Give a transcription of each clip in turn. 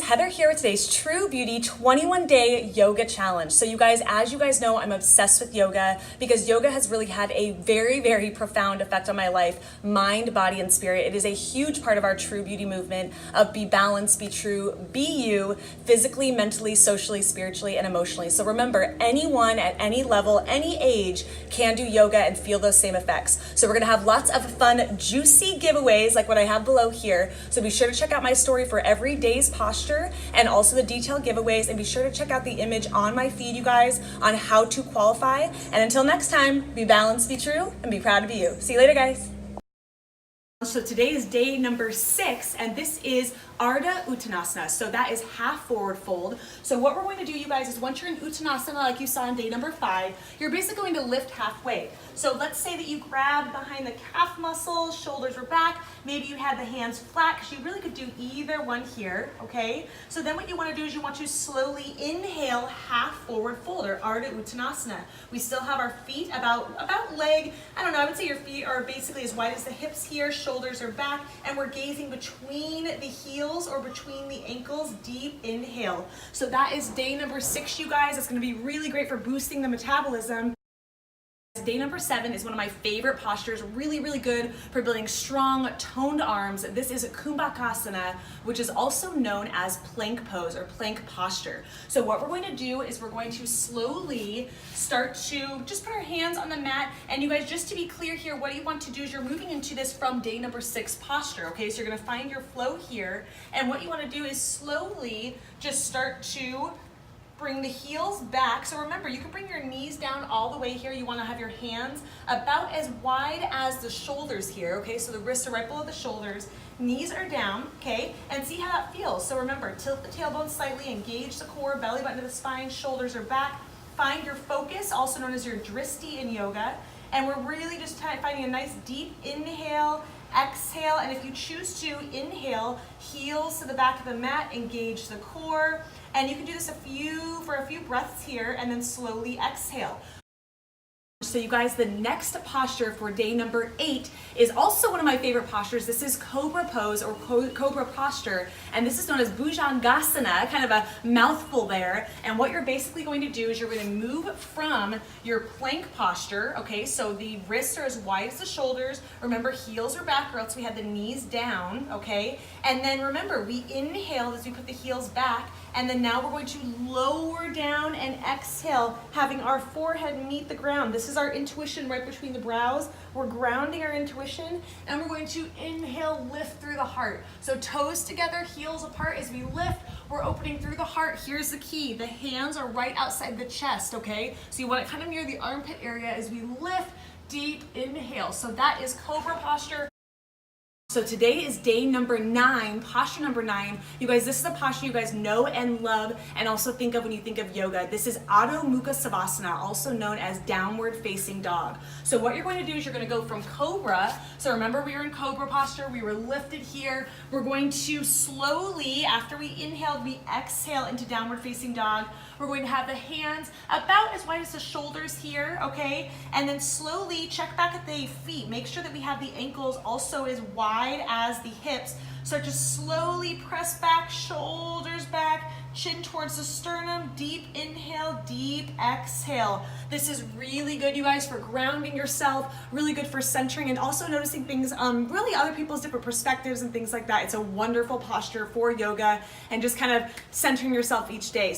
Heather here with today's True Beauty 21-day yoga challenge. So you guys, as you guys know, I'm obsessed with yoga because yoga has really had a very, very profound effect on my life, mind, body, and spirit. It is a huge part of our True Beauty movement of be balanced, be true, be you, physically, mentally, socially, spiritually, and emotionally. So remember, anyone at any level, any age can do yoga and feel those same effects. So we're gonna have lots of fun, juicy giveaways like what I have below here. So be sure to check out my story for every day's posture and also the detailed giveaways, and be sure to check out the image on my feed, you guys, on how to qualify. And until next time, be balanced, be true, and be proud to be you. See you later, guys. So today is day number 6, and this is Ardha Uttanasana. So that is half forward fold. So what we're going to do, you guys, is once you're in Uttanasana, like you saw in day number 5, you're basically going to lift halfway. So let's say that you grab behind the calf muscles, shoulders are back, maybe you had the hands flat, because you really could do either one here, okay? So then what you want to do is you want to slowly inhale half forward fold, or Ardha Uttanasana. We still have our feet about leg, I don't know, I would say your feet are basically as wide as the hips here, shoulders are back, and we're gazing between the heels or between the ankles. Deep inhale. So that is day number 6, you guys. It's going to be really great for boosting the metabolism. Day number 7 is one of my favorite postures, really, really good for building strong, toned arms. This is Kumbhakasana, which is also known as plank pose or plank posture. So what we're going to do is we're going to slowly start to just put our hands on the mat. And you guys, just to be clear here, what you want to do is you're moving into this from day number 6 posture, okay? So you're gonna find your flow here. And what you wanna do is slowly just start to bring the heels back. So remember, you can bring your knees down all the way here. You want to have your hands about as wide as the shoulders here, okay? So the wrists are right below the shoulders, knees are down, okay? And see how that feels. So remember, tilt the tailbone slightly, engage the core, belly button to the spine, shoulders are back. Find your focus, also known as your dristi in yoga. And we're really just finding a nice deep inhale, exhale, and if you choose to, inhale, heels to the back of the mat, engage the core, and you can do this for a few breaths here, and then slowly exhale. So you guys, the next posture for day number 8 is also one of my favorite postures. This is Cobra Pose or Cobra posture, and this is known as Bhujangasana, kind of a mouthful there. And what you're basically going to do is you're going to move from your plank posture, okay? So the wrists are as wide as the shoulders. Remember, heels are back, or else we had the knees down, okay? And then remember, we inhale as we put the heels back, and then now we're going to lower down and exhale, having our forehead meet the ground. This is our intuition right between the brows. We're grounding our intuition, and we're going to inhale, lift through the heart. So toes together, heels apart. As we lift, we're opening through the heart. Here's the key. The hands are right outside the chest, okay? So you want it kind of near the armpit area as we lift, deep inhale. So that is Cobra posture. So today is day number 9, posture number 9. You guys, this is a posture you guys know and love and also think of when you think of yoga. This is Adho Mukha Savasana, also known as downward facing dog. So what you're going to do is you're going to go from Cobra. So remember, we were in Cobra posture. We were lifted here. We're going to slowly, after we inhaled, we exhale into downward facing dog. We're going to have the hands about as wide as the shoulders here, okay? And then slowly check back at the feet. Make sure that we have the ankles also as wide as the hips. So just slowly press back, shoulders back, chin towards the sternum, deep inhale, deep exhale. This is really good, you guys, for grounding yourself, really good for centering and also noticing things, really other people's different perspectives and things like that. It's a wonderful posture for yoga and just kind of centering yourself each day.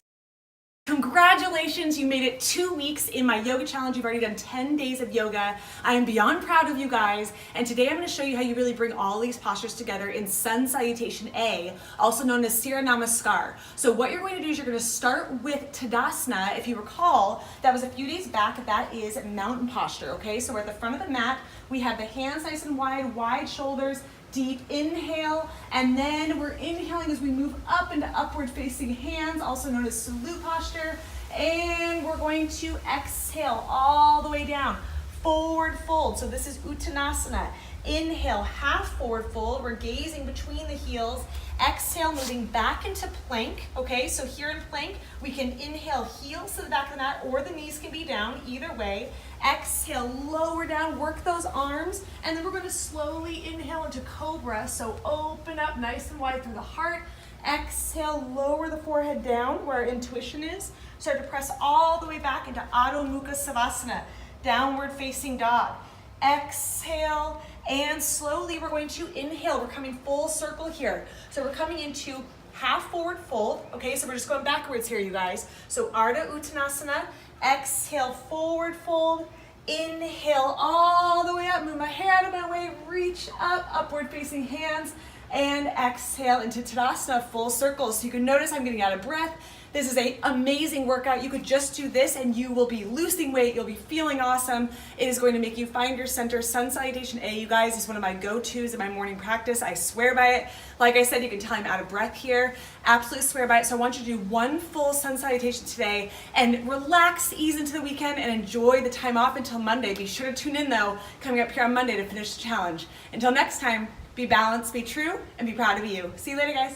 Congratulations, you made it 2 weeks in my yoga challenge. You've already done 10 days of yoga. I am beyond proud of you guys. And today I'm going to show you how you really bring all these postures together in Sun Salutation A, also known as Surya Namaskar. So what you're going to do is you're going to start with Tadasana. If you recall, that was a few days back. That is mountain posture, okay? So we're at the front of the mat. We have the hands nice and wide shoulders, deep inhale, and then we're inhaling as we move up into upward facing hands, also known as salute posture, and we're going to exhale all the way down, forward fold. So this is Uttanasana. Inhale, half forward fold. We're gazing between the heels. Exhale, moving back into plank. Okay, so here in plank, we can inhale, heels to the back of the mat, or the knees can be down, either way. Exhale, lower down, work those arms, and then we're going to slowly inhale into Cobra. So open up nice and wide through the heart. Exhale, lower the forehead down where our intuition is. Start to press all the way back into Adho Mukha Savasana, downward facing dog. Exhale, and slowly we're going to inhale. We're coming full circle here. So we're coming into half forward fold. Okay, so we're just going backwards here, you guys. So Ardha Uttanasana, exhale, forward fold. Inhale all the way up, move my hair out of my way, reach up, upward facing hands, and exhale into Tadasana, full circle. So you can notice I'm getting out of breath. This is an amazing workout. You could just do this and you will be losing weight. You'll be feeling awesome. It is going to make you find your center. Sun Salutation A, you guys, is one of my go-tos in my morning practice. I swear by it. Like I said, you can tell I'm out of breath here. Absolutely swear by it. So I want you to do one full Sun Salutation today and relax, ease into the weekend, and enjoy the time off until Monday. Be sure to tune in though, coming up here on Monday to finish the challenge. Until next time, be balanced, be true, and be proud to be you. See you later, guys.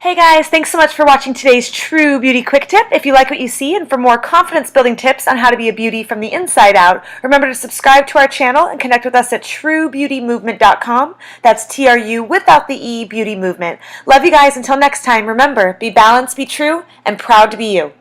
Hey guys, thanks so much for watching today's True Beauty Quick Tip. If you like what you see and for more confidence building tips on how to be a beauty from the inside out, remember to subscribe to our channel and connect with us at truebeautymovement.com. That's TRU without the E, Beauty Movement. Love you guys. Until next time, remember, be balanced, be true, and proud to be you.